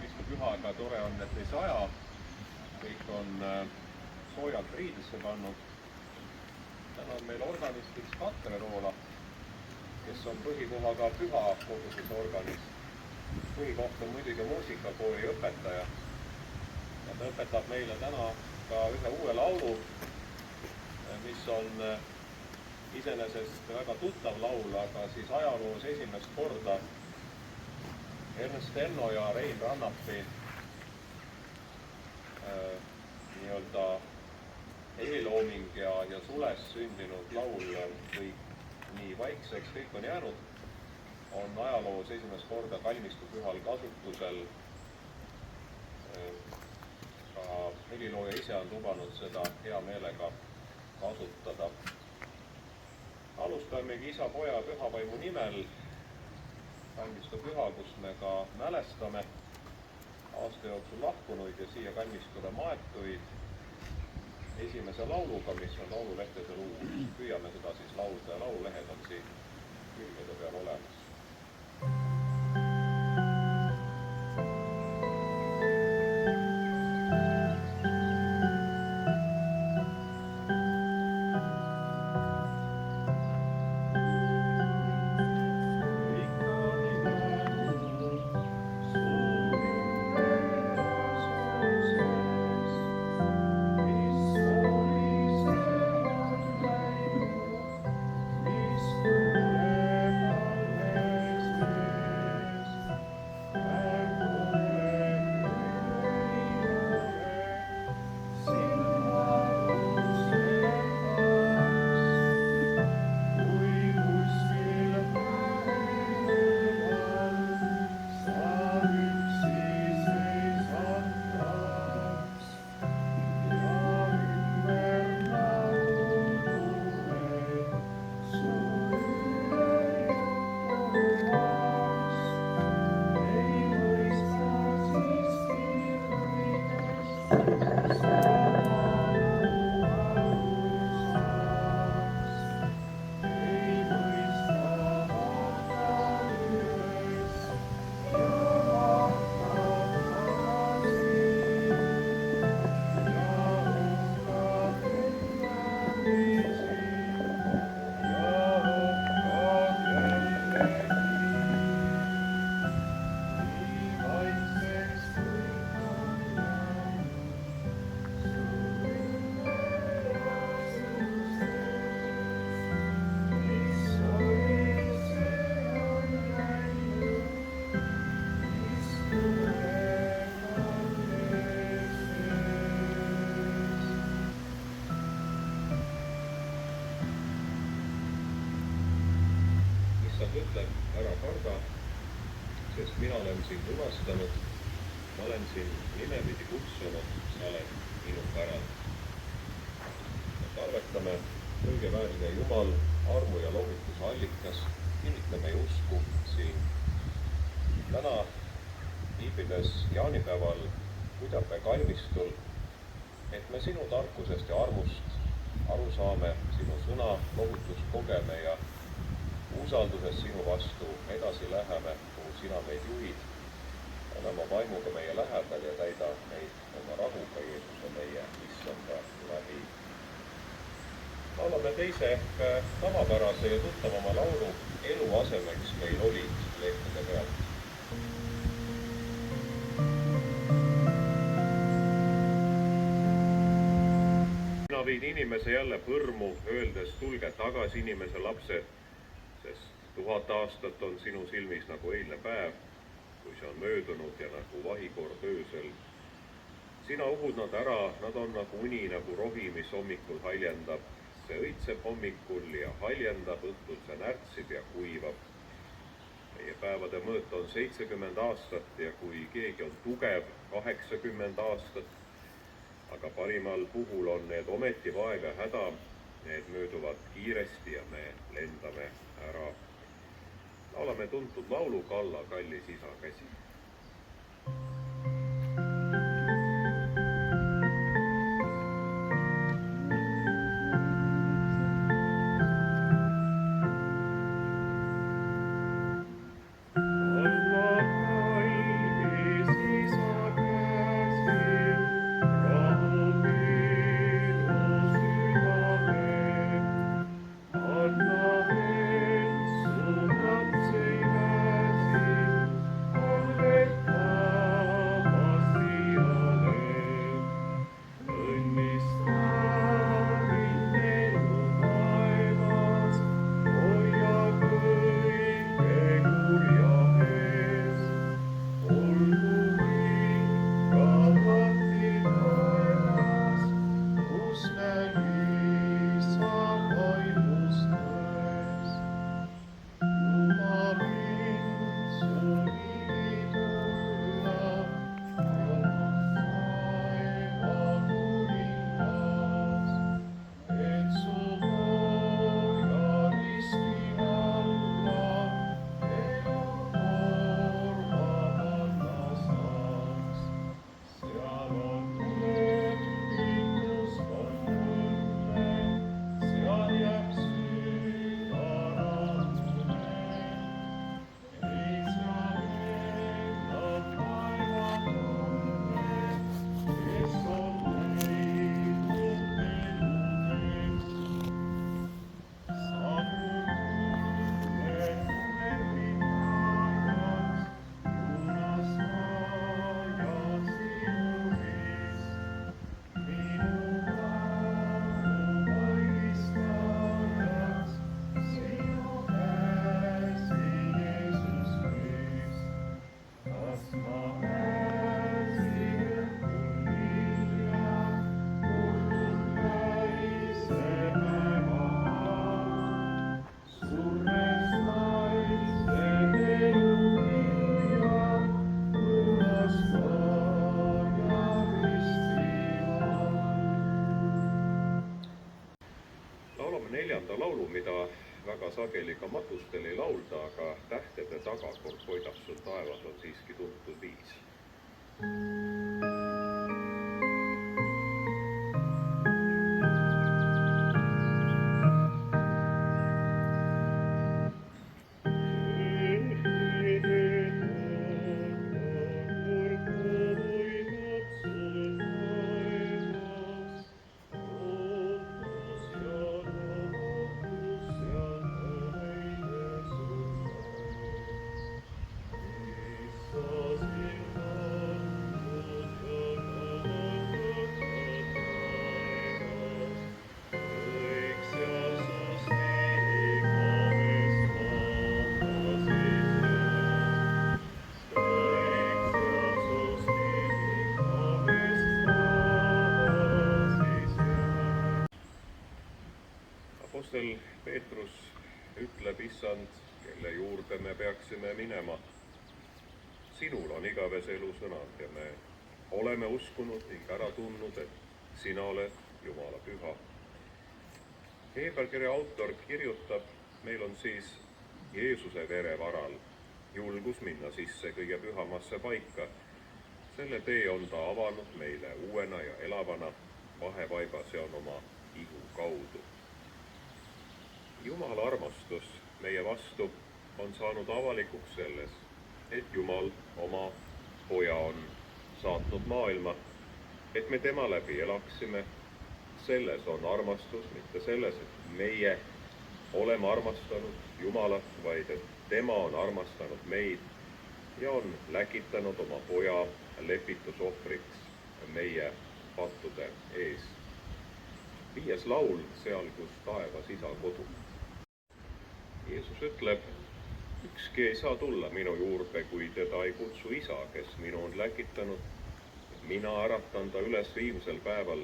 kalmistupühaga. Tore on, et ei saja. Kõik on soojalt riidesse pannud. Täna on meil organistiks Katre Roola, kes on põhikohaga püha koguses organis. Põhikoht on muidugi muusikakooli õpetaja. Ja ta õpetab meile täna ka ühe uue laulu, mis on iseenesest väga tuttav laul, aga siis ajaloos esimest korda Ernst Enno ja Rein Rannapi nii-öelda eelooming ja sules sündinud laul kõik nii vaikseks, kõik on jäänud, on ajaloos esimest korda kalmistupühal kasutusel. Ka helilooja ise on lubanud seda hea meelega kasutada. Alustamegi Isa, Poja ja Pühavaimu nimel kalmistupüha, kus me ka mälestame aasta jooksul lahkunuid ja siia kalmistule maetuid esimese lauluga, mis on laululehtede luus. Püüame seda siis laulda ja laululehed on siin külgede peal olemas. Ütleb, ära karda, sest mina olen sind lunastanud, ma olen sind nimepidi kutsunud, sa oled minu pärand. Tarvetame, kõigeväärne Jumal, armu ja lohutuse allikas, kinnitame usku siin. Täna viibides jaanipäeval Kudjapäe kalmistul, et me sinu tarkusest ja armust aru saame, sinu sõna lohutust kogeme ja usalduses sinu vastu edasi läheme, kuhu sina meid juhid. Ole oma vaimuga meie lähedal ja täida meid oma rahuga Jeesuse meie issanda läbi. Laulame teise ehk tavapärase ja tuttavama laulu Elu asemeks meil olid lehtede pealt. Sina viid inimese jälle põrmu, öeldes tulge tagasi inimese lapsed, sest 1000 aastat on sinu silmis nagu eilne päev, kui see on möödunud ja nagu vahikord öösel. Sina uhud nad ära, nad on nagu uni, nagu rohi, mis hommikul haljendab. See õitseb hommikul ja haljendab, õhtul see närtsib ja kuivab. Meie päevade mõõt on 70 aastat ja kui keegi on tugev, 80 aastat, aga parimal puhul on need ometi vaev ja häda. Need mööduvad kiiresti ja me lendame ära. Laulame tuntud laulu Kalla, kallis isa käsi. Kalla, kallis isa väga sageli ka matustel ei laulda, aga tähtede taga kord hoidab sul taevas on siiski tuntud viis. Apostel Peetrus ütleb, issand, kelle juurde me peaksime minema. Sinul on igavese elu sõnad ja me oleme uskunud ning ära tundnud, et sina oled Jumala püha. Hebra-kirja autor kirjutab, meil on siis Jeesuse vere varal julgus minna sisse kõige pühamasse paika. Selle tee on ta avanud meile uuena ja elavana vahevaibas ja on oma ihu kaudu. Jumala armastus meie vastu on saanud avalikuks selles, et Jumal oma poja on saatnud maailma, et me tema läbi elaksime. Selles on armastus, mitte selles, et meie oleme armastanud Jumalat, vaid et tema on armastanud meid ja on läkitanud oma poja lepitusohvriks meie pattude ees. 5. laul seal, kus taevas isa kodu. Jeesus ütleb, ükski ei saa tulla minu juurde, kui teda ei kutsu isa, kes minu on läkitanud. Mina äratan ta üles viimsel päeval.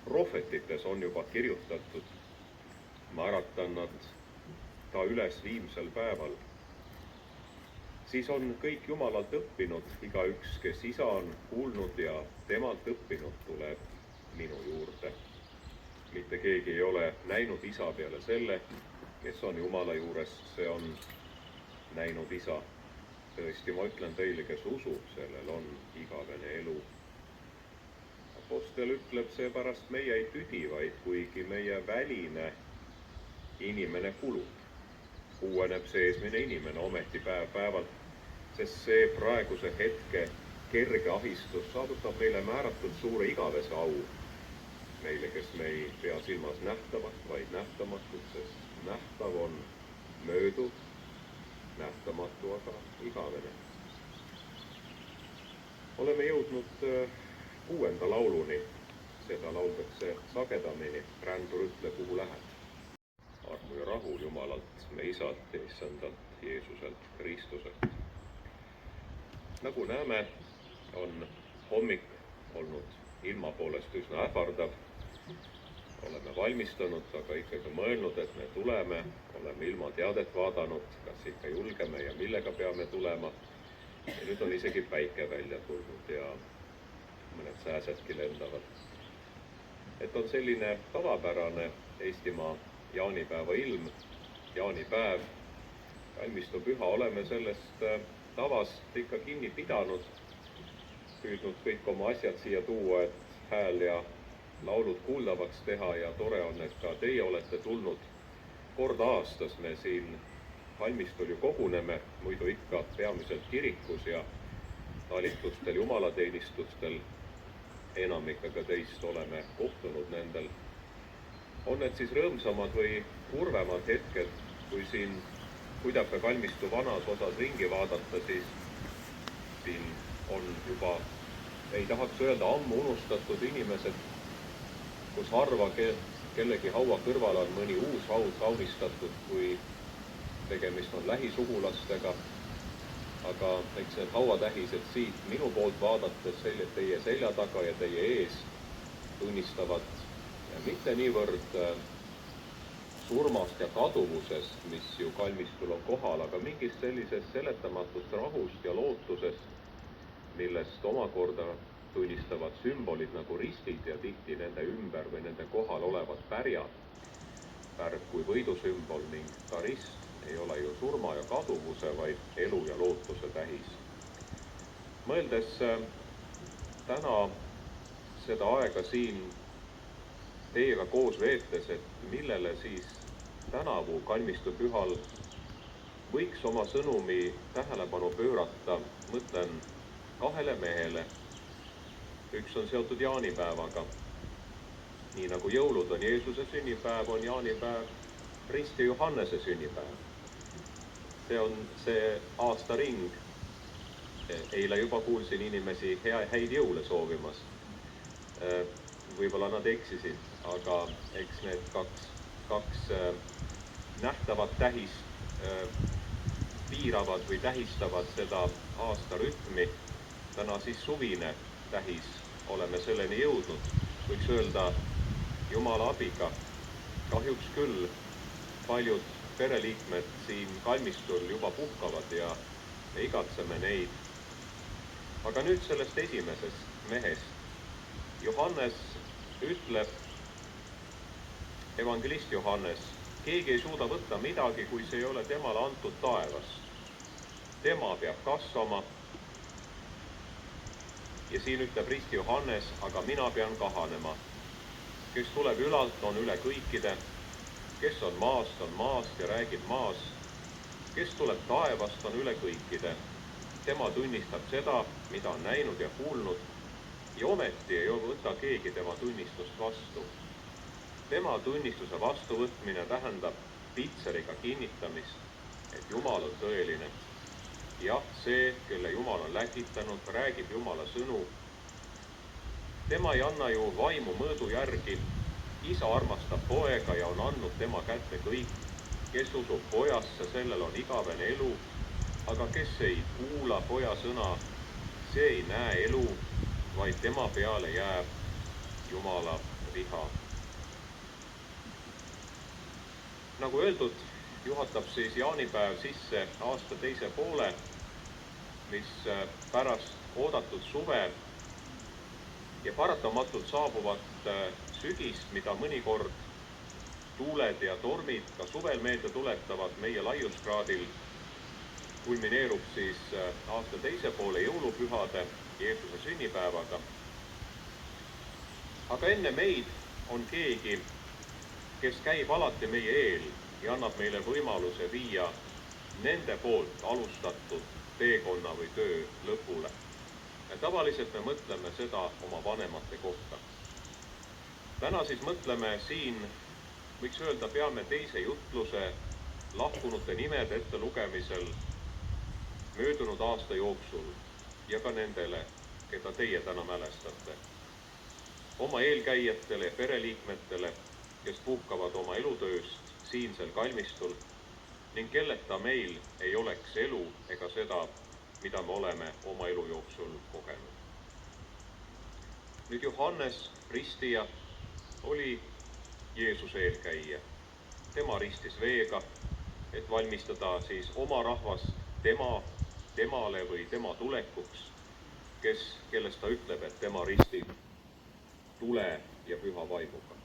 Prohvetites on juba kirjutatud, ma äratan ta üles viimsel päeval. Siis on kõik Jumalalt õppinud, igaüks, kes isa on kuulnud ja temalt õppinud, tuleb minu juurde. Mitte keegi ei ole näinud isa peale selle, kes on Jumala juures, see on näinud isa. Tõesti, ma ütlen teile, kes usub, sellel on igavene elu. Apostel ütleb, seepärast meie ei tüdi, vaid kuigi meie väline inimene kulub, uueneb seesmine inimene ometi päev-päevalt, sest see praeguse hetke kerge ahistus saavutab meile määratud suure igavese au. Meile, kes me ei pea silmas nähtavat, vaid nähtamatut, sest nähtav on mööduv, nähtamatu aga igavene. Oleme jõudnud 6. lauluni. Seda lauldakse sagedamini. Rändur ütle, kuhu lähed. Armu ja rahu Jumalalt, me isalt ja issandalt Jeesuselt Kristuselt. Nagu näeme, on hommik olnud ilma poolest üsna ähvardav. Oleme valmistunud, aga ikkagi mõelnud, et me tuleme, oleme ilma teadet vaadanud, kas ikka julgeme ja millega peame tulema. Ja nüüd on isegi päike välja tulnud ja mõned sääsedki lendavad. Et on selline tavapärane Eestimaa jaanipäeva ilm, jaanipäev, valmistu püha, oleme sellest tavast ikka kinni pidanud, püüdnud kõik oma asjad siia tuua, et hääl ja laulud kuuldavaks teha ja tore on, et ka teie olete tulnud. Kord aastas me siin valmistul ju koguneme, muidu ikka peamiselt kirikus ja talitlustel, jumalateenistustel. Enamikega teist oleme kohtunud nendel. On need siis rõõmsamad või kurvemad hetked, kui siin Kuidaka kalmistu vanas osas ringi vaadata, siis siin on juba, ei tahaks öelda, ammu unustatud inimesed, kus harva kellegi haua kõrval on mõni uus haud kaunistatud, kui tegemist on lähisugulastega. Aga eks need hauatähised siit minu poolt vaadates teie selja taga ja teie ees tunnistavad mitte niivõrd surmast ja kaduvusest, mis ju kalmistul on kohal, aga mingist sellisest seletamatust rahust ja lootusest, millest omakorda tunnistavad sümbolid nagu ristid ja tihti nende ümber või nende kohal olevad pärjad. värv kui võidusümbol ning ka rist ei ole ju surma ja kaduvuse, vaid elu ja lootuse tähis. Mõeldes täna seda aega siin teiega koos veetes, et millele siis tänavu kalmistupühal võiks oma sõnumi tähelepanu pöörata, mõtlen kahele mehele. Üks on seotud jaanipäevaga. Nii nagu jõulud on Jeesuse sünnipäev, on jaanipäev Risti Johannese sünnipäev. See on see aastaring. Eile juba kuulsin inimesi häid jõule soovimas. Võib-olla nad eksisid, aga eks need kaks nähtavat tähist piiravad või tähistavad seda aastarütmi. Täna siis suvine tähis oleme selleni jõudnud. Võiks öelda Jumala abiga. Kahjuks küll paljud pereliikmed siin kalmistul juba puhkavad ja me igatseme neid. Aga nüüd sellest esimesest mehest. Johannes ütleb, evangelist Johannes, keegi ei suuda võtta midagi, kui see ei ole temale antud taevast. Tema peab kasvama. Ja siin ütleb Risti Johannes, aga mina pean kahanema. Kes tuleb ülalt, on üle kõikide. Kes on maast ja räägib maas. Kes tuleb taevast, on üle kõikide. Tema tunnistab seda, mida on näinud ja kuulnud. Ja ometi ei võta keegi tema tunnistust vastu. Tema tunnistuse vastuvõtmine tähendab pitseriga kinnitamist, et Jumal on tõeline. Jah, see, kelle Jumal on läkitanud, räägib Jumala sõnu. Tema ei anna ju vaimu mõõdu järgi. Isa armastab poega ja on andnud tema kätte kõik. Kes usub pojasse, sellel on igavene elu, aga kes ei kuula poja sõna, see ei näe elu, vaid tema peale jääb Jumala viha. Nagu öeldud, juhatab siis jaanipäev sisse aasta teise poole, mis pärast oodatud suve ja paratamatult saabuvat sügist, mida mõnikord tuuled ja tormid ka suvel meelde tuletavad meie laiuskraadil, kulmineerub siis aasta teise poole jõulupühade Jeesuse sünnipäevaga. Aga enne meid on keegi, kes käib alati meie eel ja annab meile võimaluse viia nende poolt alustatud teekonna või töö lõpule. Ja tavaliselt me mõtleme seda oma vanemate kohta. Täna siis mõtleme siin, võiks öelda, peame teise jutluse lahkunute nimede ette lugemisel möödunud aasta jooksul ja ka nendele, keda teie täna mälestate. Oma eelkäijatele ja pereliikmetele, kes puhkavad oma elutööst siinsel kalmistul ning kelleta meil ei oleks elu ega seda, mida me oleme oma elu jooksul kogenud. Nüüd Johannes ristija oli Jeesuse eelkäija. Tema ristis veega, et valmistada siis oma rahvast temale või tema tulekuks, kellest ta ütleb, et tema ristib tule ja püha vaimuga.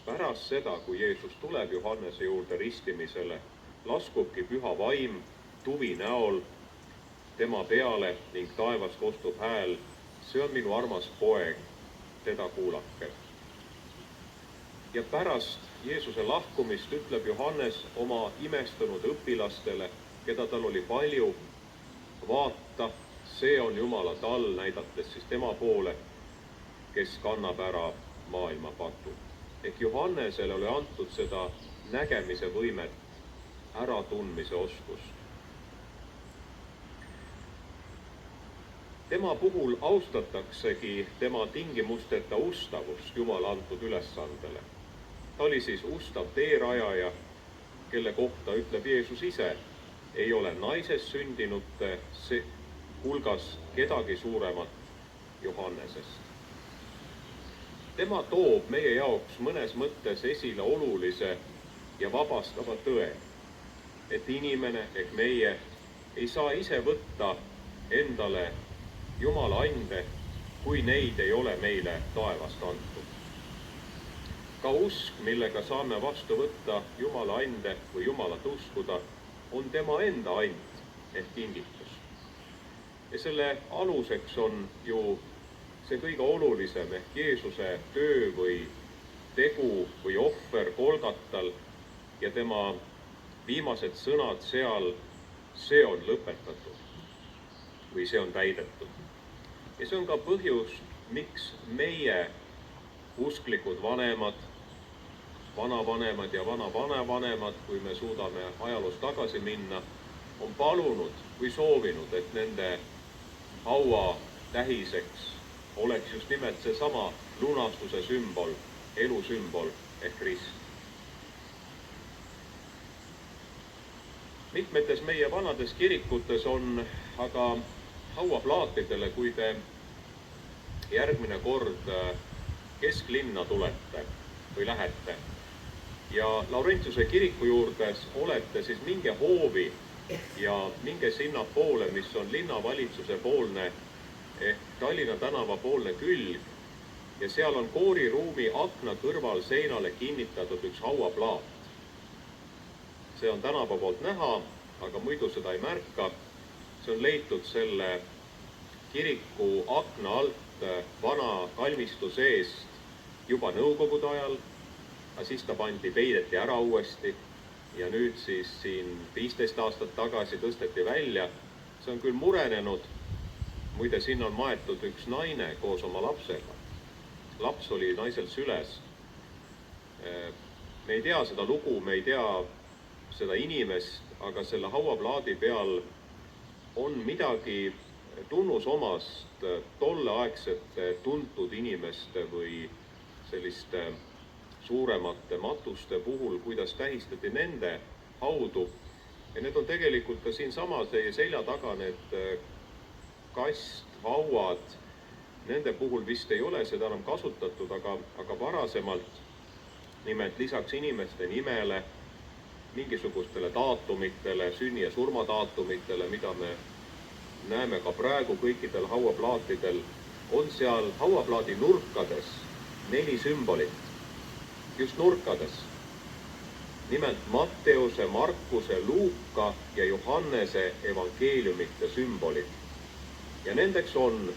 Pärast seda, kui Jeesus tuleb Johannese juurde ristimisele, laskubki püha vaim tuvi näol tema peale ning taevast kostub hääl, see on minu armas poeg, teda kuulake. Ja pärast Jeesuse lahkumist ütleb Johannes oma imestunud õpilastele, keda tal oli palju, vaata, see on Jumala tall, näidates siis tema poole, kes kannab ära maailma patu. Ehk Johannesele oli antud seda nägemise võimet, äratundmise oskust. Tema puhul austataksegi tema tingimusteta ustavust Jumala antud ülesandele. Ta oli siis ustav teerajaja, kelle kohta ütleb Jeesus ise, ei ole naisest sündinute hulgas kedagi suuremat Johannesest. Tema toob meie jaoks mõnes mõttes esile olulise ja vabastava tõe, et inimene ehk meie ei saa ise võtta endale Jumala ande, kui neid ei ole meile taevast antud. Ka usk, millega saame vastu võtta Jumala ande või Jumalat uskuda, on tema enda and ehk kingitus. Ja selle aluseks on ju see kõige olulisem ehk Jeesuse töö või tegu või ohver Golgatal ja tema viimased sõnad seal, see on lõpetatud või see on täidetud. Ja see on ka põhjus, miks meie usklikud vanemad, vanavanemad ja vanavanavanemad, kui me suudame ajaloos tagasi minna, on palunud või soovinud, et nende haua tähiseks oleks just nimelt seesama lunastuse sümbol, elu sümbol ehk rist. Mitmetes meie vanades kirikutes on aga hauaplaatidele, kui te järgmine kord kesklinna tulete või lähete ja Laurentiuse kiriku juurdes olete, siis minge hoovi ja minge sinna poole, mis on linnavalitsuse poolne ehk Tallinna tänava poolne külg ja seal on kooriruumi akna kõrval seinale kinnitatud üks hauaplaat. See on tänava poolt näha, aga muidu seda ei märka. See on leitud selle kiriku akna alt vana kalmistu seest juba nõukogude ajal, aga siis ta peideti ära uuesti ja nüüd siis siin 15 aastat tagasi tõsteti välja. See on küll murenenud, muide sinna on maetud üks naine koos oma lapsega. Laps oli naisel süles. Me ei tea seda lugu, me ei tea seda inimest, aga selle hauaplaadi peal on midagi tunnusomast tolleaegsete tuntud inimeste või selliste suuremate matuste puhul, kuidas tähistati nende haudu. Ja need on tegelikult ka siinsamas teie selja taga need kasthauad. Nende puhul vist ei ole seda enam kasutatud, aga varasemalt nimelt lisaks inimeste nimele, mingisugustele daatumitele, sünni- ja surmadaatumitele, mida me näeme ka praegu kõikidel hauaplaatidel, on seal hauaplaadi nurkades 4 sümbolit. Just nurkades. Nimelt Matteuse, Markuse, Luuka ja Johannese evangeeliumite sümbolid. Ja nendeks on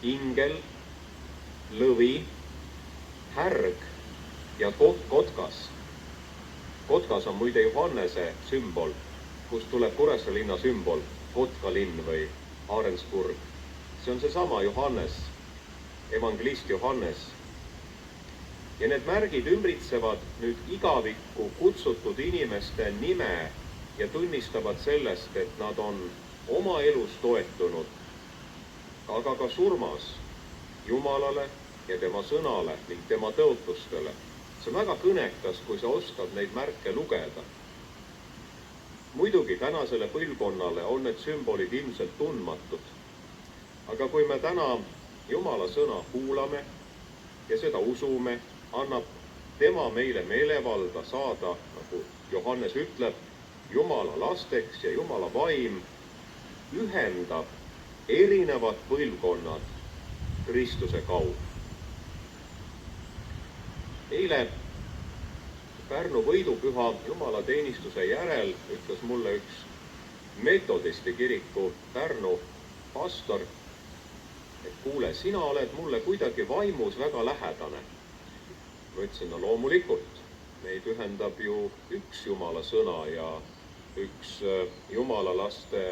ingel, lõvi, härg ja kotkas. Kotkas on muide Johannese sümbol, kust tuleb Kuressaare linna sümbol, Kotkalinn või Aarensburg. See on seesama Johannes, evangelist Johannes. Ja need märgid ümbritsevad nüüd igavikku kutsutud inimeste nime ja tunnistavad sellest, et nad on oma elus toetunud, aga ka surmas Jumalale ja tema sõnale ning tema tõotustele. See on väga kõnekas, kui sa oskad neid märke lugeda. Muidugi tänasele põlvkonnale on need sümbolid ilmselt tundmatud. Aga kui me täna Jumala sõna kuulame ja seda usume, annab tema meile meelevalda saada, nagu Johannes ütleb, Jumala lasteks ja Jumala vaim ühendab erinevad põlvkonnad Kristuse kaudu. Eile Pärnu võidupüha jumalateenistuse järel ütles mulle üks metodisti kiriku Pärnu pastor, et kuule, sina oled mulle kuidagi vaimus väga lähedane. Ma ütlesin, no loomulikult, meid ühendab ju üks Jumala sõna ja üks Jumala laste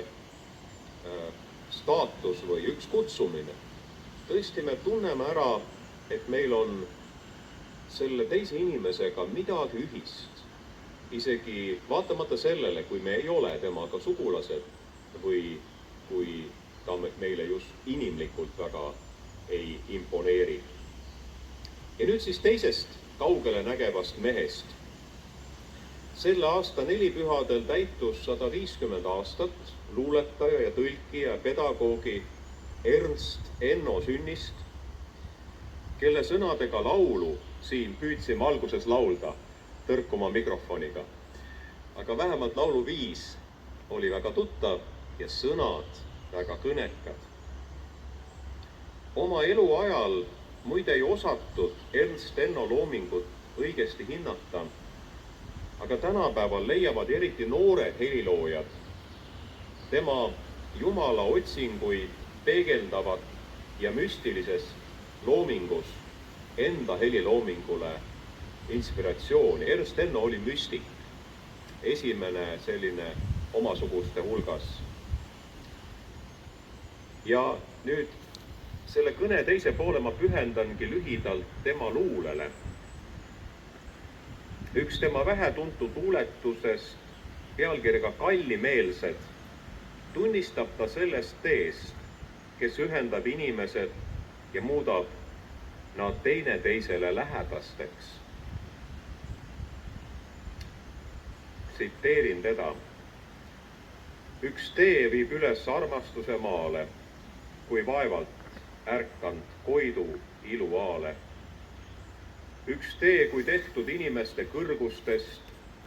staatus või üks kutsumine. Tõesti, me tunneme ära, et meil on selle teise inimesega midagi ühist. Isegi vaatamata sellele, kui me ei ole temaga sugulased või kui ta meile just inimlikult väga ei imponeeri. Ja nüüd siis teisest kaugele nägevast mehest. Selle aasta nelipühadel täitus 150 aastat luuletaja ja tõlkija ja pedagoogi Ernst Enno sünnist, kelle sõnadega laulu siin püüdsime alguses laulda tõrkuma mikrofoniga. Aga vähemalt laulu viis oli väga tuttav ja sõnad väga kõnekad. Oma eluajal muide ei osatud Ernst Enno loomingut õigesti hinnata, aga tänapäeval leiavad eriti noored heliloojad tema Jumala otsinguid peegeldavat ja müstilises loomingus enda heliloomingule inspiratsiooni. Ernst Enno oli müstik, esimene selline omasuguste hulgas. Ja nüüd selle kõne teise poole ma pühendangi lühidalt tema luulele. Üks tema vähetuntud luuletusest pealkirjaga Kallimeelsed tunnistab ta sellest teest, kes ühendab inimesed ja muudab nad teineteisele lähedasteks. Tsiteerin teda. Üks tee viib üles armastuse maale, kui vaevalt ärkand koidu iluaale. Üks tee, kui tehtud inimeste kõrgustest,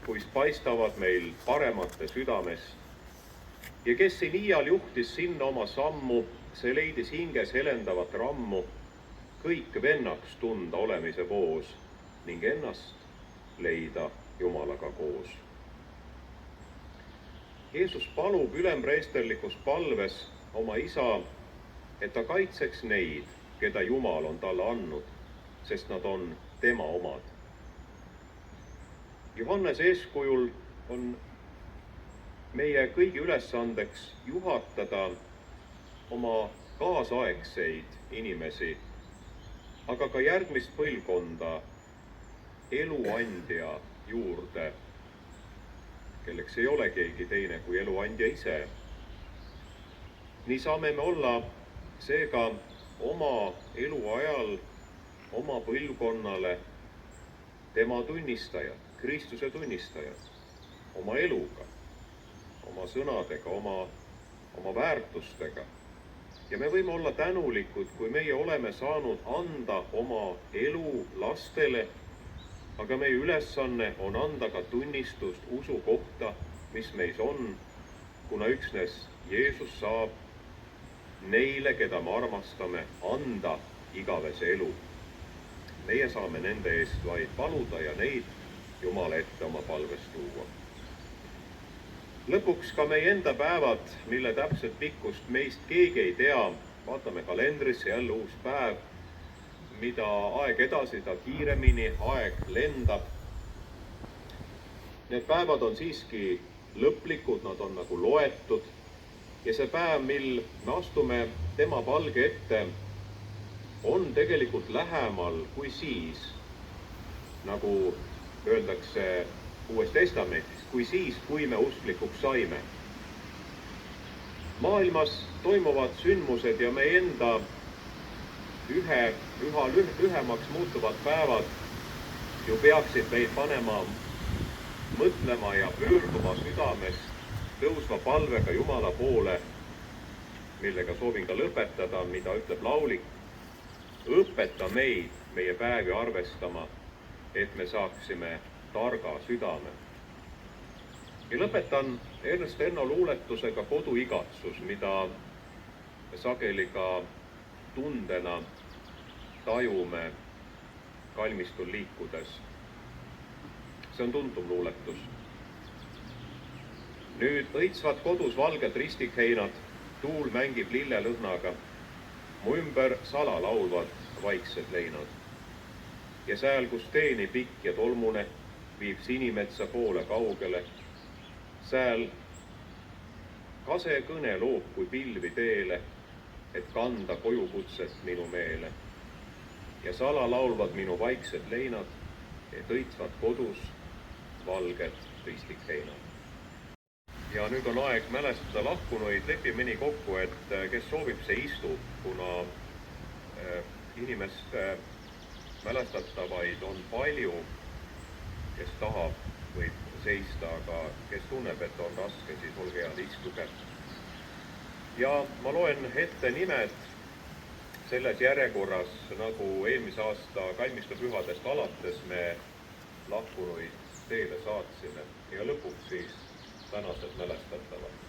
kuis paistavad meil paremate südamest. Ja kes siin iial juhtis sinna oma sammu, see leidis hinges helendavat rammu, kõik vennaks tunda olemise voos ning ennast leida Jumalaga koos. Jeesus palub ülempreesterlikus palves oma isa, et ta kaitseks neid, keda Jumal on talle andnud, sest nad on tema omad. Johannes eeskujul on meie kõigi ülesandeks juhatada oma kaasaegseid inimesi, aga ka järgmist põlvkonda eluandja juurde, kelleks ei ole keegi teine kui eluandja ise. Nii saame me olla seega oma eluajal, oma põlvkonnale tema tunnistajad, Kristuse tunnistajad, oma eluga, oma sõnadega, oma väärtustega. Ja me võime olla tänulikud, kui meie oleme saanud anda oma elu lastele, aga meie ülesanne on anda ka tunnistust usu kohta, mis meis on, kuna üksnes Jeesus saab neile, keda me armastame, anda igavese elu. Meie saame nende eest vaid paluda ja neid Jumala ette oma palves tuua. Lõpuks ka meie enda päevad, mille täpset pikkust meist keegi ei tea. Vaatame kalendrisse, jälle uus päev, mida aeg edasi, ta kiiremini, aeg lendab. Need päevad on siiski lõplikud, nad on nagu loetud. Ja see päev, mil me astume tema palge ette, on tegelikult lähemal kui siis, nagu öeldakse Uues Testamentis, kui siis, kui me usklikuks saime. Maailmas toimuvad sündmused ja meie enda üha lühemaks muutuvad päevad ju peaksid meid panema mõtlema ja pöörduma südamest tõusva palvega Jumala poole, millega soovin ka lõpetada, mida ütleb laulik. Õpeta meid meie päevi arvestama, et me saaksime targa südame. Ja lõpetan Ernst Enno luuletusega Koduigatsus, mida sageli ka tundena tajume kalmistul liikudes. See on tuntum luuletus. Nüüd õitsvad kodus valged ristikheinad, tuul mängib lillelõhnaga, mu ümber sala laulvad vaiksed leinad. Ja sääl, kus teeni pikk ja tolmune viib sinimetsa poole kaugele, sääl kase kõne loob kui pilvi teele, et kanda kojukutset minu meele. Ja sala laulvad minu vaiksed leinad, et õitsvad kodus valged ristikheinad. Ja nüüd on aeg mälestada lahkunuid, lepime nii kokku, et kes soovib, see istub, kuna inimeste mälestatavaid on palju, kes tahab, võib seista, aga kes tunneb, et on raske, siis olge head, istuge. Ja ma loen ette nimed selles järjekorras, nagu eelmise aasta kalmistupühadest alates me lahkunuid teele saatsime ja lõpuks siis tänased mälestatavad.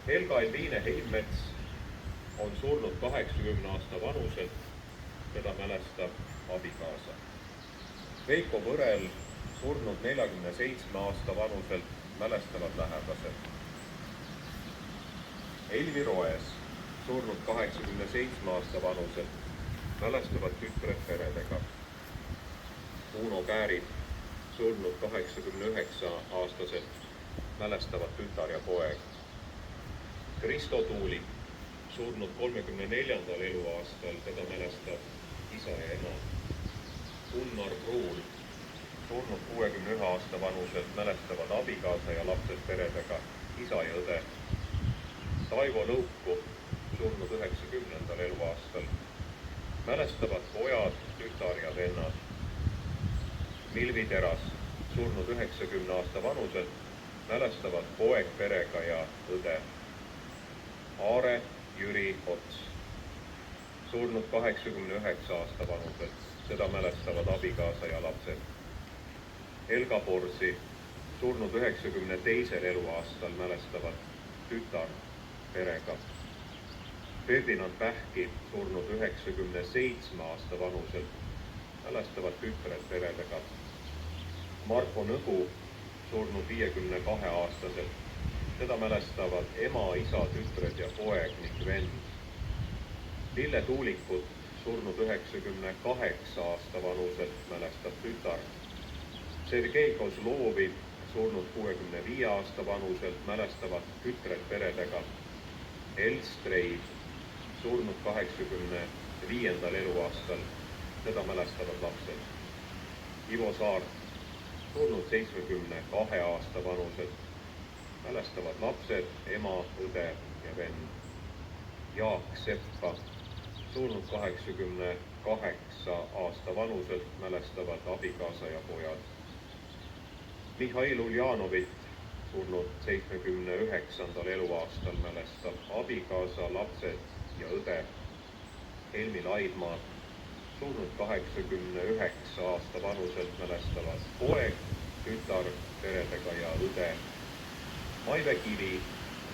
Helga Elviine Heimmets on surnud 80 aasta vanuselt. teda mälestab abikaasa. Veiko Võrel surnud 47 aasta vanuselt mälestavad lähedased. Elvir Oes surnud 87 aasta vanuselt mälestavad tütred peredega. Uno Käärid surnud 89-aastaselt mälestavad tütar ja poeg. Kristo Tuulik surnud 34. eluaastal, teda mälestab isa ja ema. Gunnar Pruul surnud 61 aasta vanuselt mälestavad abikaasa ja lapsed peredega, isa ja õde. Taivo Lõuku surnud 90. eluaastal mälestavad pojad, tütar ja vennad. Milvi Teras surnud 90 aasta vanuselt mälestavad poeg perega ja õde. Aare Jüri Ots surnud 89 aasta vanuselt, seda mälestavad abikaasa ja lapsed. Helga Borsi surnud 92. eluaastal mälestavad tütar perega. Ferdinand Pähki surnud 97 aasta vanuselt mälestavad tütred peredega. Marko Nõgu surnud 52-aastaselt, teda mälestavad ema, isa, tütred ja poeg ning vend. Ville Tuulikut surnud 98 aasta vanuselt mälestab tütar. Sergei Kozlovi surnud 65 aasta vanuselt mälestavad tütred peredega. Els Trei surnud 85. eluaastal, teda mälestavad lapsed. Ivo Saart surnud 72 aasta vanuselt mälestavad lapsed, ema, õde ja vend. Jaak Seppa surnud 88 aasta vanuselt mälestavad abikaasa ja pojad. Mihhail Uljanovit surnud 79. eluaastal mälestab abikaasa, lapsed ja õde. Helmi Laidmaa surnud 89 aasta vanuselt mälestavad poeg, tütar peredega ja õde. Maive Kivi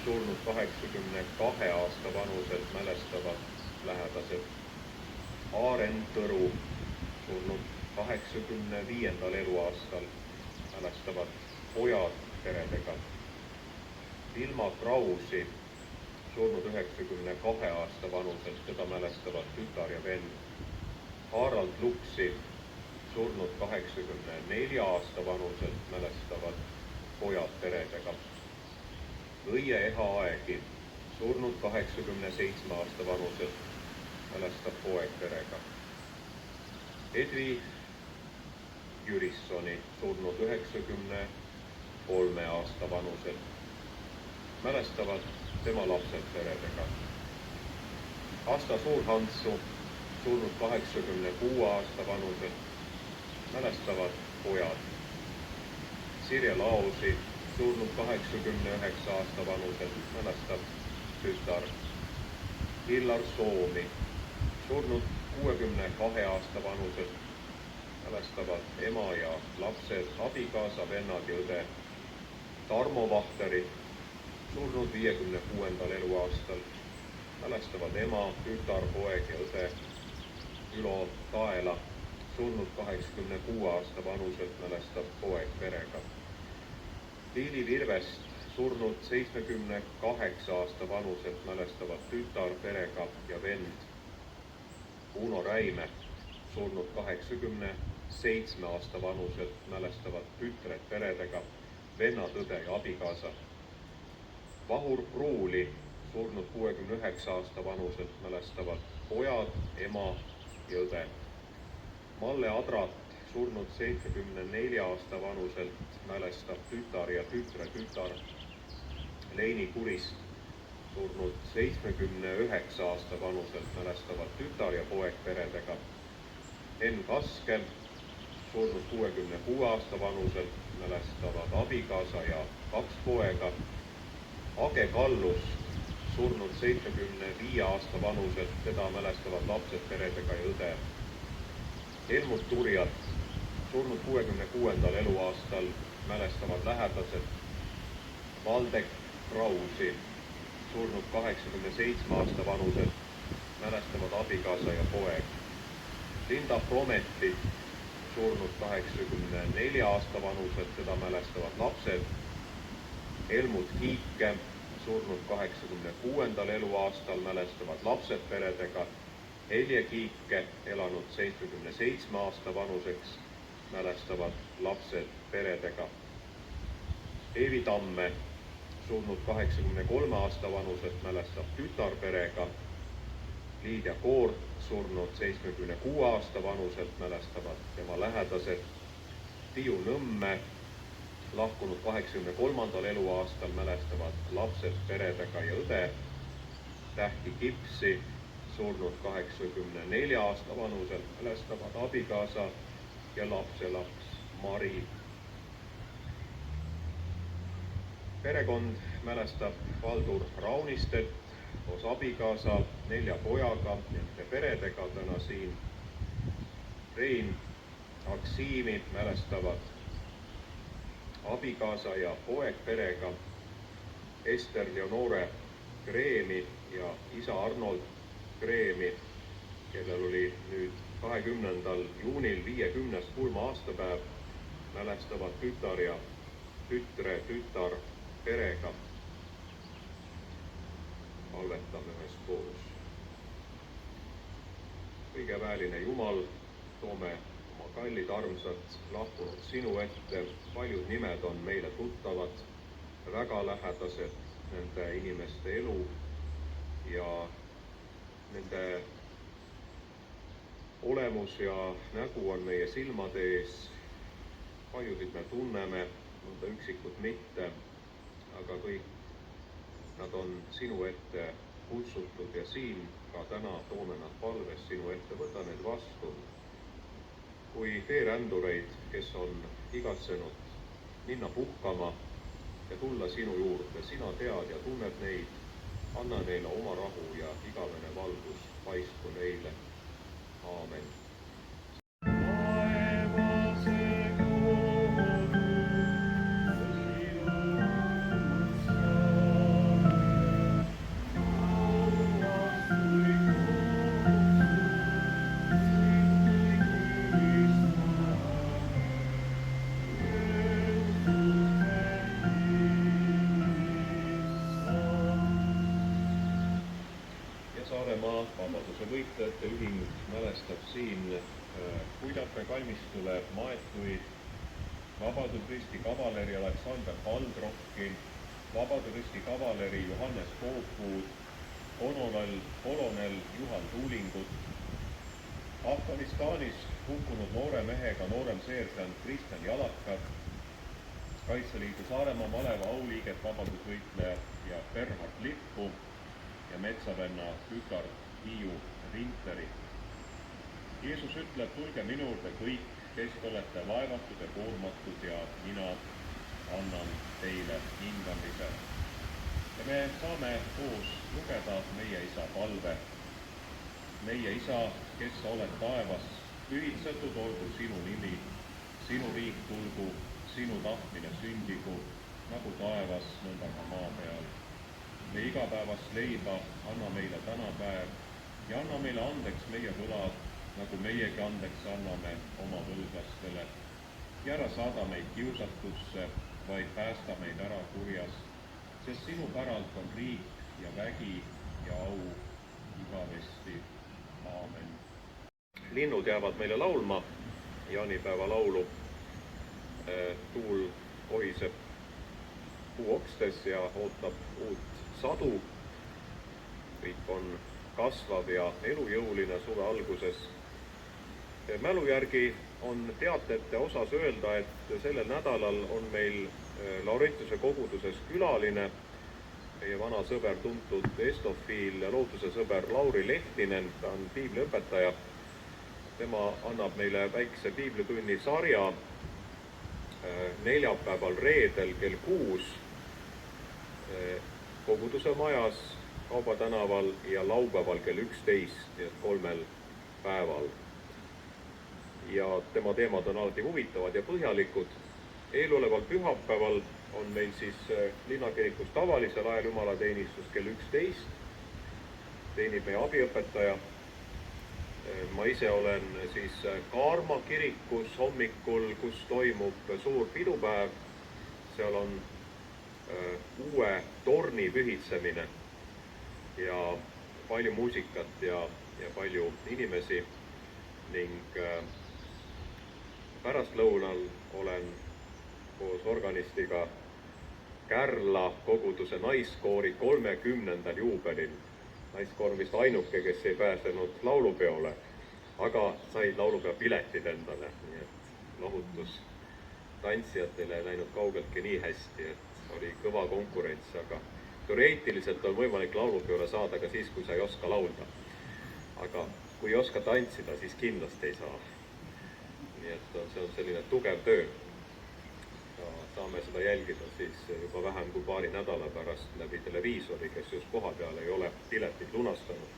surnud 82 aasta vanuselt mälestavad lähedased. Aaren Tõru surnud 85. eluaastal mälestavad pojad peredega. Vilma Krausi surnud 92 aasta vanuselt, teda mälestavad tütar ja vend. Harald Luksi surnud 84 aasta vanuselt mälestavad pojad peredega. Õie Eha Aegi surnud 87 aasta vanuselt mälestab poeg perega. Edvi Jürissoni surnud 93 aasta vanuselt mälestavad tema lapsed peredega. Asta Suurhantsu surnud 86 aasta vanuselt mälestavad pojad. Sirje Laosi surnud 89 aasta vanuselt mälestab tütar. Hillar Soomi surnud 62 aasta vanuselt mälestavad ema ja lapsed, abikaasa, vennad ja õde. Tarmo Vahteri surnud 56. eluaastal mälestavad ema, tütar, poeg ja õde. Ülo Taela surnud 86 aasta vanuselt mälestab poeg perega. Liili Virvest surnud 78 aasta vanuselt mälestavad tütar perega ja vend. Uno Räime surnud 87 aasta vanuselt mälestavad tütred peredega, vennad, õde ja abikaasa. Vahur Pruuli surnud 69 aasta vanuselt mälestavad pojad, ema ja õde. Malle Adrat surnud 74 aasta vanuselt mälestab tütar ja tütre tütar. Leini Kurist surnud 79 aasta vanuselt mälestavad tütar ja poeg peredega. Enn Kaske surnud 66 aasta vanuselt mälestavad abikaasa ja 2 poega. Age Kallus surnud 75 aasta vanuselt, teda mälestavad lapsed peredega ja õde. Helmut Turjat surnud 66. eluaastal mälestavad lähedased. Valdek Krausi surnud 87 aasta vanuselt mälestavad abikaasa ja poeg. Linda Prometit, surnud 84 aasta vanuselt, seda mälestavad lapsed. Helmut Kiike, surnud 86. eluaastal, mälestavad lapsed peredega. Helje Kiike, elanud 77 aasta vanuseks, mälestavad lapsed peredega. Eevi Tamme, surnud 83 aasta vanuselt, mälestab tütar perega. Liidia Koort, surnud 76 aasta vanuselt, mälestavad tema lähedased. Tiiu Nõmme, lahkunud 83. eluaastal, mälestavad lapsed peredega ja õde. Tähti Kipsi, surnud 84 aasta vanuselt, mälestavad abikaasa ja lapselaps Mari. Perekond mälestab Valdur Raunistet koos abikaasa, 4 pojaga, nende peredega täna siin. Rein Aksiimi mälestavad abikaasa ja poeg perega. Ester Leonore Kreemi ja isa Arnold Kreemi, kellel oli nüüd 20. juunil 50. surma aastapäev, mälestavad tütar ja tütar perega. Palvetame üheskoos. Kõigeväeline Jumal, toome oma kallid armsad lahkunud sinu ette. Paljud nimed on meile tuttavad, väga lähedased, nende inimeste elu ja nende olemus ja nägu on meie silmade ees. Paljusid me tunneme, mõnda üksikut mitte, aga kõik nad on sinu ette kutsutud ja siin ka täna toome nad palves sinu ette, võta need vastu. Kui veerändureid, kes on igatsenud minna puhkama ja tulla sinu juurde, sina tead ja tunned neid, anna neile oma rahu ja igavene valgus paistku neile. Aamen. Saaremaa Vabaduse võitlejate ühing mälestab siin Kuidape kalmistule maetuid Vabadusristi kavaleri Aleksander Haldrokki, Vabadusristi kavaleri Johannes Koopuud, kolonel Juhan Tuulingut, Afganistanis hukkunud noore mehega noorem seersant Kristjan Jalakat, Kaitseliidu Saaremaa maleva auliiget vabadusvõitleja ja Bernhard Lippu ja metsavenna tütar Tiiu Rinteri. Jeesus ütleb, tulge minu juurde kõik, kes te olete vaevatud ja koormatud ja mina annan teile hingamise. Ja me saame koos lugeda meie isa palve. Meie isa, kes sa oled taevas, pühitsetud olgu sinu nimi, sinu riik tulgu, sinu tahtmine sündigu, nagu taevas, nõnda ka maa peal. Meie igapäevast leiba anna meile täna päev ja anna meile andeks meie võlad, nagu meiegi andeks anname oma võlglastele. Ja ära saada meid kiusatusse, vaid päästa meid ära kurjast, sest sinu päralt on riik ja vägi ja au igavesti. Aamen. Linnud jäävad meile laulma jaanipäeva laulu. Tuul kohiseb puuokstes ja ootab uut sadu. Kõik on kasvav ja elujõuline suve alguses. Mälu järgi on teatete osas öelda, et sellel nädalal on meil Laurentiuse koguduses külaline, meie vana sõber, tuntud estofiil ja looduse sõber Lauri Lehtinen, ta on piibliõpetaja. Tema annab meile väikse piiblitunni sarja neljapäeval reedel kell 6 koguduse majas Kauba tänaval ja laupäeval kell 11, nii et 3 päeval. Ja tema teemad on alati huvitavad ja põhjalikud. Eeloleval pühapäeval on meil siis linnakirikus tavalisel ajal jumalateenistus kell 11. Teenib meie abiõpetaja. Ma ise olen siis Kaarma kirikus hommikul, kus toimub suur pidupäev. Seal on uue torni pühitsemine ja palju muusikat ja palju inimesi ning pärastlõunal olen koos organistiga Kärla koguduse naiskoori 30. juubelil. Naiskoor on vist ainuke, kes ei pääsenud laulupeole, aga said laulupea piletid endale. Nii et lohutus tantsijatele ei läinud kaugeltki nii hästi, et oli kõva konkurents, aga teoreetiliselt on võimalik laulupeole saada ka siis, kui sa ei oska laulda. Aga kui ei oska tantsida, siis kindlasti ei saa. Nii et see on selline tugev töö. Saame seda jälgida siis juba vähem kui paari nädala pärast läbi televiisori, kes just koha peal ei ole piletit lunastanud.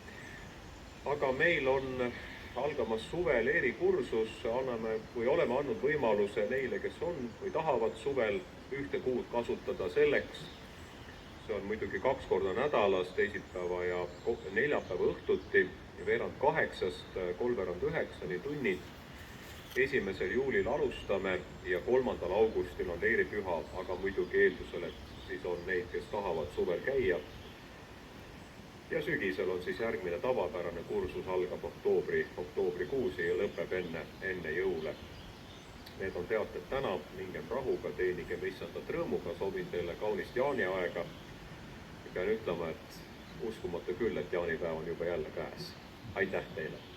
Aga meil on algamas suvel erikursus, oleme andnud võimaluse neile, kes on või tahavad suvel 1 kuud kasutada selleks. See on muidugi 2 korda nädalas, teisipäeva ja neljapäeva õhtuti, 7:30 3:30 tunnid. 1. juulil alustame ja 3. augustil on leiripüha, aga muidugi eeldusel, et siis on neid, kes tahavad suvel käia. Ja sügisel on siis järgmine tavapärane kursus, algab oktoobrikuus ja lõpeb enne jõule. Need on teated täna, mingem rahuga, teenigem Issandat rõõmuga, soovin teile kaunist jaaniaega. Ja pean ütlema, et uskumatu küll, et jaanipäev on juba jälle käes. Aitäh teile!